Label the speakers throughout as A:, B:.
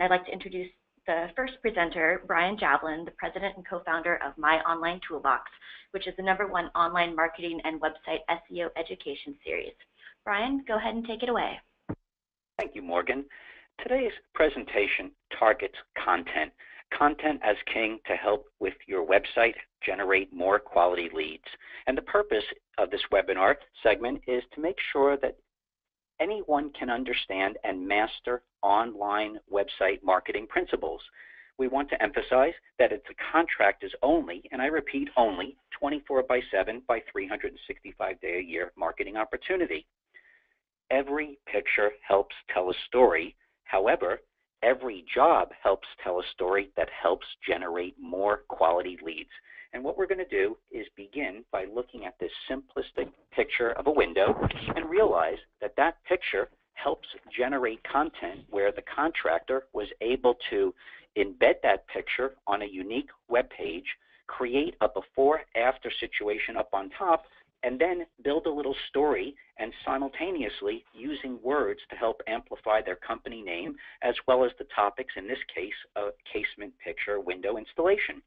A: I'd like to introduce the first presenter, Brian Javelin, the president and co-founder of My Online Toolbox, which is the #1 online marketing and website SEO education series. Brian, go ahead and take it away.
B: Thank you, Morgan. Today's presentation targets content. Content as king to help with your website generate more quality leads. And the purpose of this webinar segment is to make sure that anyone can understand and master online website marketing principles. We want to emphasize that it's a contractor's only, and I repeat only, 24/7 by 365-day-a-year marketing opportunity. Every picture helps tell a story. However, every job helps tell a story that helps generate more quality leads. And what we're going to do is begin by looking at this simplistic picture of a window and realize that that picture helps generate content where the contractor was able to embed that picture on a unique web page, create a before-after situation up on top, and then build a little story and simultaneously using words to help amplify their company name as well as the topics, in this case, a casement picture window installation.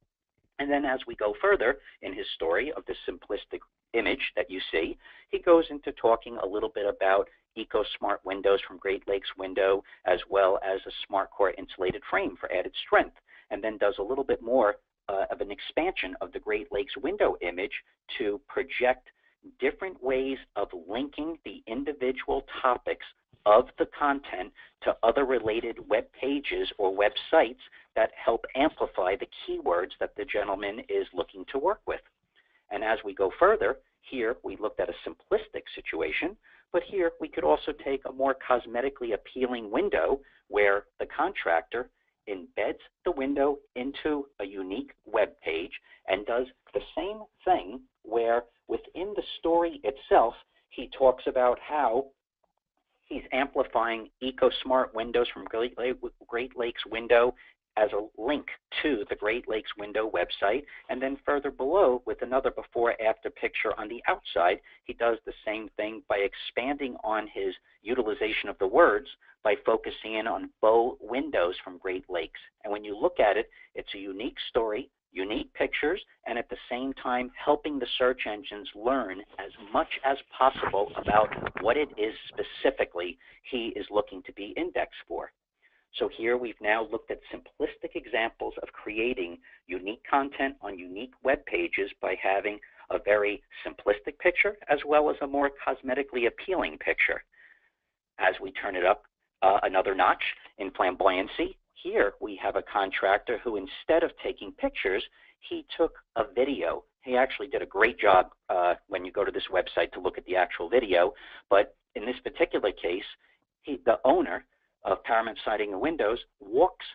B: And then as we go further in his story of this simplistic image that you see, he goes into talking a little bit about EcoSmart windows from Great Lakes Window as well as a SmartCore insulated frame for added strength, and then does a little bit more of an expansion of the Great Lakes window image to project different ways of linking the individual topics of the content to other related web pages or websites that help amplify the keywords that the gentleman is looking to work with. And as we go further, here we looked at a simplistic situation, but here we could also take a more cosmetically appealing window where the contractor embeds the window into a unique web page and does the same thing where within the story itself, he talks about how he's amplifying EcoSmart windows from Great Lakes Window as a link to the Great Lakes Window website. And then further below, with another before-after picture on the outside, he does the same thing by expanding on his utilization of the words by focusing in on bow windows from Great Lakes. And when you look at it, it's a unique story, unique pictures, and at the same time helping the search engines learn as much as possible about what it is specifically he is looking to be indexed for. So here we've now looked at simplistic examples of creating unique content on unique web pages by having a very simplistic picture as well as a more cosmetically appealing picture. As we turn it up another notch in flamboyancy, here we have a contractor who, instead of taking pictures, he took a video. He actually did a great job when you go to this website to look at the actual video. But in this particular case, the owner of Paramount Siding and Windows walks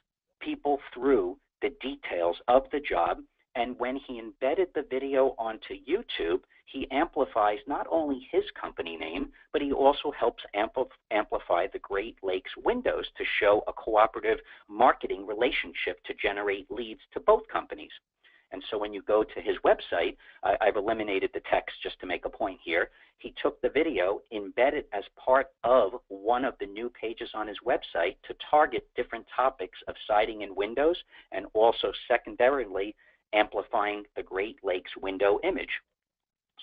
B: people through the details of the job. And when he embedded the video onto YouTube, he amplifies not only his company name, but he also helps amplify the Great Lakes Windows to show a cooperative marketing relationship to generate leads to both companies. And so when you go to his website, I've eliminated the text just to make a point here. He took the video, embedded as part of one of the new pages on his website to target different topics of siding and windows, and also secondarily amplifying the Great Lakes window image.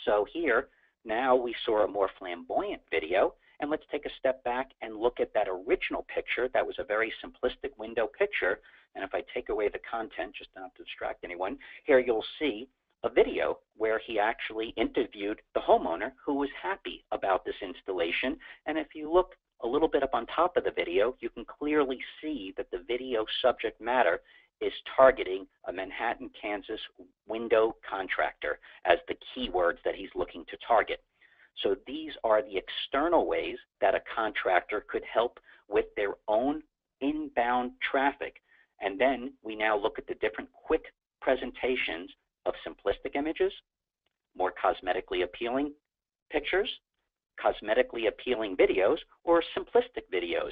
B: So here, now we saw a more flamboyant video, and let's take a step back and look at that original picture that was a very simplistic window picture. And if I take away the content, just not to distract anyone, here you'll see a video where he actually interviewed the homeowner who was happy about this installation. And if you look a little bit up on top of the video, you can clearly see that the video subject matter is targeting a Manhattan, Kansas window contractor as the keywords that he's looking to target. So these are the external ways that a contractor could help with their own inbound traffic. And then we now look at the different quick presentations of simplistic images, more cosmetically appealing pictures, cosmetically appealing videos, or simplistic videos.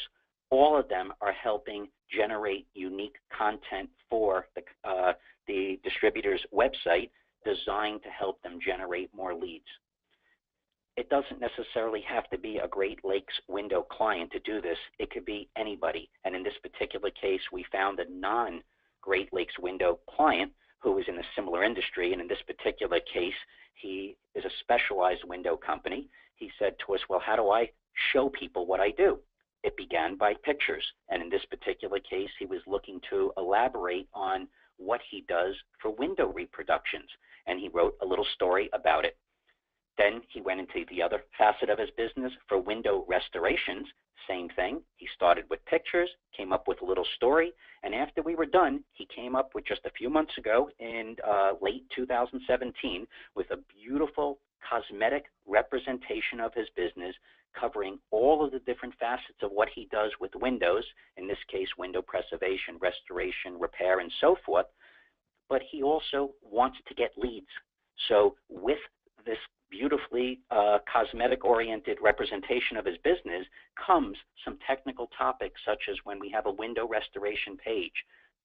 B: All of them are helping generate unique content for the distributor's website designed to help them generate more leads. it doesn't necessarily have to be a Great Lakes window client to do this. It could be anybody. And in this particular case, we found a non-Great Lakes window client who was in a similar industry. And in this particular case, he is a specialized window company. He said to us, well, how do I show people what I do? It began by pictures. And in this particular case, he was looking to elaborate on what he does for window reproductions. And he wrote a little story about it. Then he went into the other facet of his business for window restorations. Same thing. He started with pictures, came up with a little story, and after we were done, he came up with just a few months ago in late 2017 with a beautiful cosmetic representation of his business, covering all of the different facets of what he does with windows, in this case, window preservation, restoration, repair, and so forth. But he also wants to get leads. So with this beautifully cosmetic-oriented representation of his business comes some technical topics, such as when we have a window restoration page,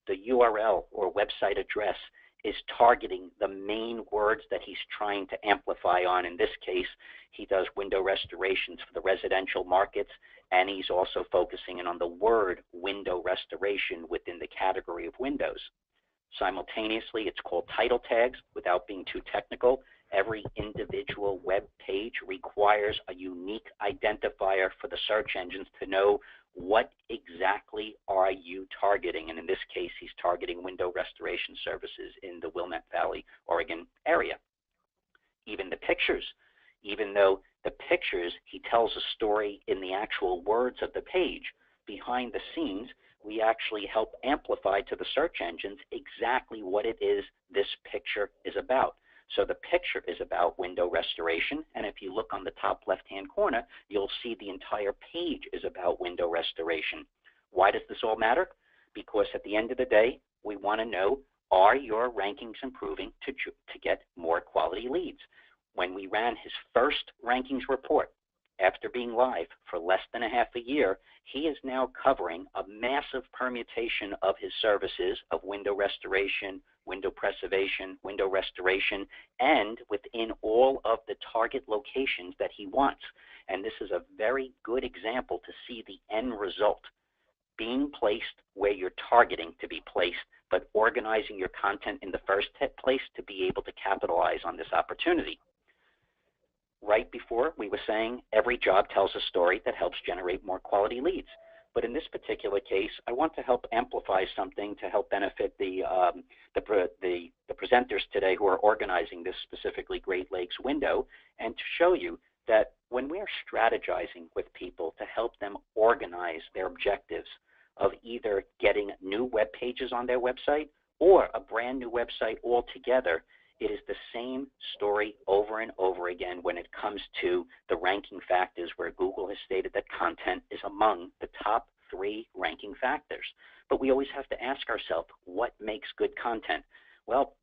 B: the URL or website address is targeting the main words that he's trying to amplify on. In this case, he does window restorations for the residential markets, and he's also focusing in on the word window restoration within the category of windows. Simultaneously, it's called title tags. Without being too technical, every individual web page requires a unique identifier for the search engines to know what exactly are you targeting. And in this case, he's targeting window restoration services in the Willamette Valley, Oregon area. Even the pictures, even though the pictures, he tells a story in the actual words of the page, behind the scenes, we actually help amplify to the search engines exactly what it is this picture is about. So the picture is about window restoration, and if you look on the top left-hand corner, you'll see the entire page is about window restoration. Why does this all matter? Because at the end of the day, we want to know, are your rankings improving to get more quality leads? When we ran his first rankings report, after being live for less than a half a year, he is now covering a massive permutation of his services of window restoration, window preservation, window restoration, and within all of the target locations that he wants. And this is a very good example to see the end result. Being placed where you're targeting to be placed, but organizing your content in the first place to be able to capitalize on this opportunity. Right before, we were saying every job tells a story that helps generate more quality leads. But in this particular case, I want to help amplify something to help benefit the presenters today who are organizing this specifically Great Lakes window, and to show you that when we are strategizing with people to help them organize their objectives of either getting new web pages on their website or a brand new website altogether, it is the same story over and over again when it comes to the ranking factors, where Google has stated that content is among the top 3 ranking factors. But we always have to ask ourselves, what makes good content? Well,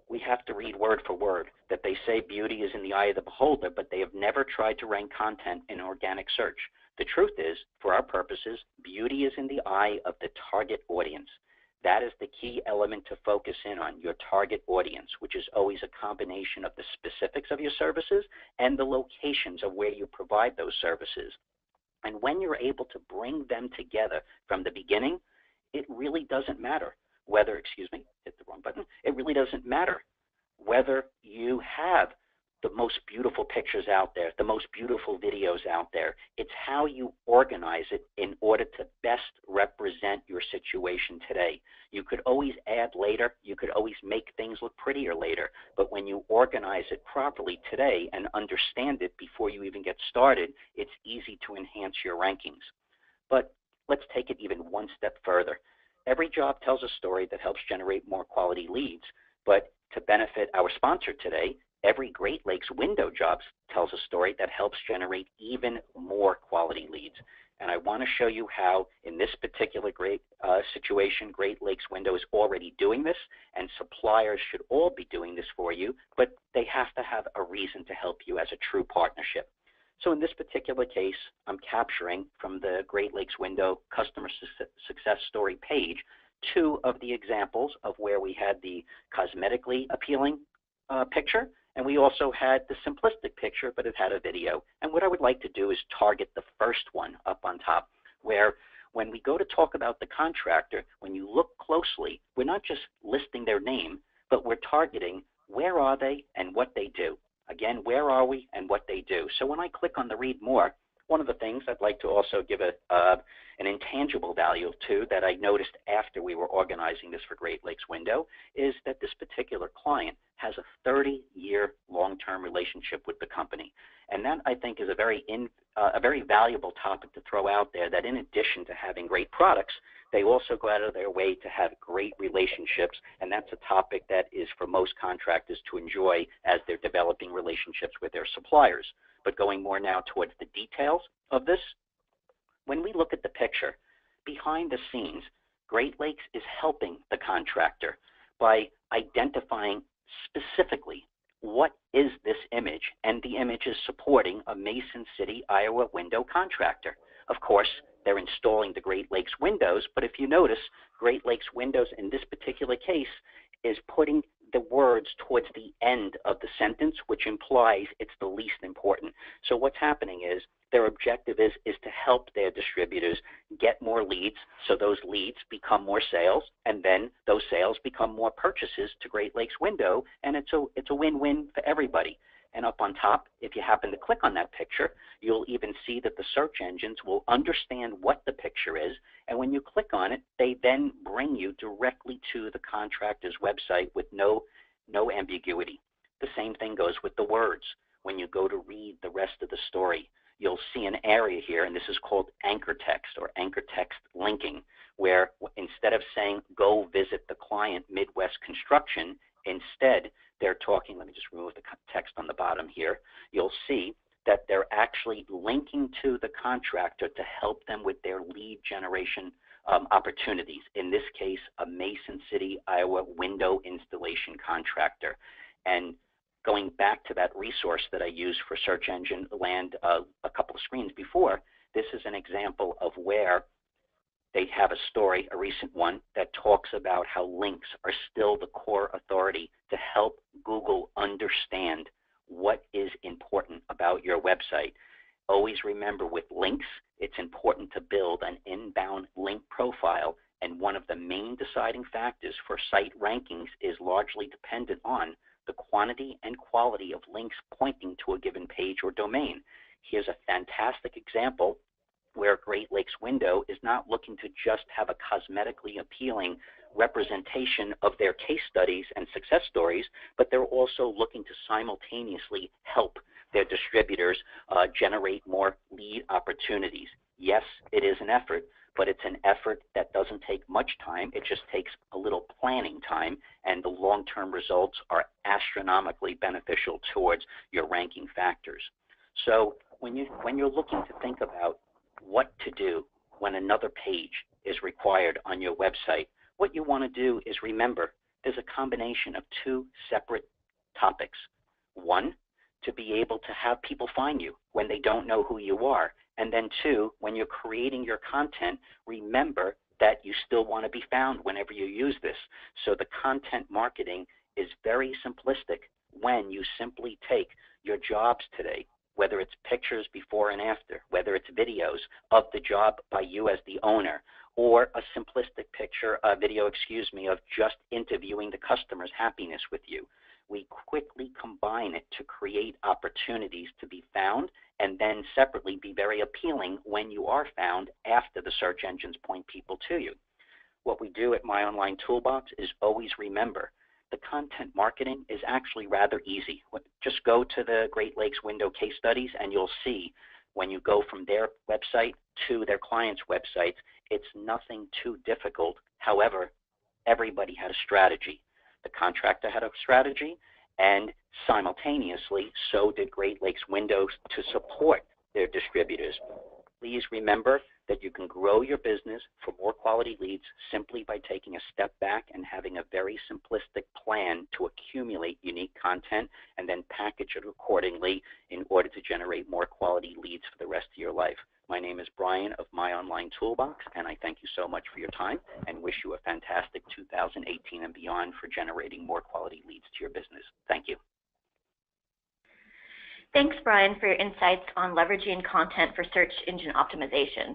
B: we have to read word for word that they say beauty is in the eye of the beholder, but they have never tried to rank content in organic search. The truth is, for our purposes, beauty is in the eye of the target audience. That is the key element to focus in on, your target audience, which is always a combination of the specifics of your services and the locations of where you provide those services. And when you're able to bring them together from the beginning, it really doesn't matter whether, hit the wrong button, it really doesn't matter whether you have the most beautiful pictures out there, the most beautiful videos out there. It's how you organize it in order to best represent your situation today. You could always add later, you could always make things look prettier later, but when you organize it properly today and understand it before you even get started, it's easy to enhance your rankings. But let's take it even one step further. Every job tells a story that helps generate more quality leads, but to benefit our sponsor today, every Great Lakes window jobs tells a story that helps generate even more quality leads. And I want to show you how, in this particular situation, Great Lakes Window is already doing this, and suppliers should all be doing this for you, but they have to have a reason to help you as a true partnership. So in this particular case, I'm capturing from the Great Lakes Window customer success story page 2 of the examples of where we had the cosmetically appealing picture And we also had the simplistic picture, but it had a video. And what I would like to do is target the first one up on top, where when we go to talk about the contractor, when you look closely, we're not just listing their name, but we're targeting where are they and what they do. Again, where are we and what they do. So when I click on the read more, one of the things I'd like to also give an intangible value to that I noticed after we were organizing this for Great Lakes Window is that this particular client has a 30-year long-term relationship with the company. And that, I think, is a very valuable topic to throw out there, that in addition to having great products, they also go out of their way to have great relationships, and that's a topic that is for most contractors to enjoy as they're developing relationships with their suppliers. But going more now towards the details of this, when we look at the picture, behind the scenes, Great Lakes is helping the contractor by identifying specifically what is this image, and the image is supporting a Mason City, Iowa window contractor. Of course, they're installing the Great Lakes windows, but if you notice, Great Lakes windows in this particular case is putting the words towards the end of the sentence, which implies it's the least important. So what's happening is their objective is to help their distributors get more leads, so those leads become more sales, and then those sales become more purchases to Great Lakes Window, and it's a win-win for everybody. And up on top, if you happen to click on that picture, you'll even see that the search engines will understand what the picture is, and when you click on it, they then bring you directly to the contractor's website with no ambiguity. The same thing goes with the words. When you go to read the rest of the story, you'll see an area here, and this is called anchor text or anchor text linking, where instead of saying, go visit the client Midwest Construction, instead they're talking, let me just remove the text on the bottom here, you'll see that they're actually linking to the contractor to help them with their lead generation opportunities. In this case, a Mason City, Iowa window installation contractor. And going back to that resource that I used for search engine land a couple of screens before, this is an example of where they have a story, a recent one, that talks about how links are still the core authority to help Google understand what is important about your website. Always remember, with links, it's important to build an inbound link profile, and one of the main deciding factors for site rankings is largely dependent on the quantity and quality of links pointing to a given page or domain. Here's a fantastic example where Great Lakes Window is not looking to just have a cosmetically appealing representation of their case studies and success stories, but they're also looking to simultaneously help their distributors generate more lead opportunities. Yes, it is an effort, but it's an effort that doesn't take much time. It just takes a little planning time, and the long-term results are astronomically beneficial towards your ranking factors. So when you're looking to think about what to do when another page is required on your website, what you want to do is remember there's a combination of two separate topics. One, to be able to have people find you when they don't know who you are. And then two, when you're creating your content, remember that you still want to be found whenever you use this. So the content marketing is very simplistic when you simply take your jobs today, whether it's pictures before and after, whether it's videos of the job by you as the owner, or a simplistic video of just interviewing the customer's happiness with you. We quickly combine it to create opportunities to be found, and then separately be very appealing when you are found after the search engines point people to you. What we do at My Online Toolbox is always remember, the content marketing is actually rather easy. Just go to the Great Lakes Window case studies, and you'll see when you go from their website to their clients' websites, it's nothing too difficult. However, everybody had a strategy. The contractor had a strategy, and simultaneously, so did Great Lakes Windows to support their distributors. Please remember that you can grow your business for more quality leads simply by taking a step back and having a very simplistic plan to accumulate unique content and then package it accordingly in order to generate more quality leads for the rest of your life. My name is Brian of My Online Toolbox, and I thank you so much for your time and wish you a fantastic 2018 and beyond for generating more quality leads to your business. Thank you.
A: Thanks, Brian, for your insights on leveraging content for search engine optimization.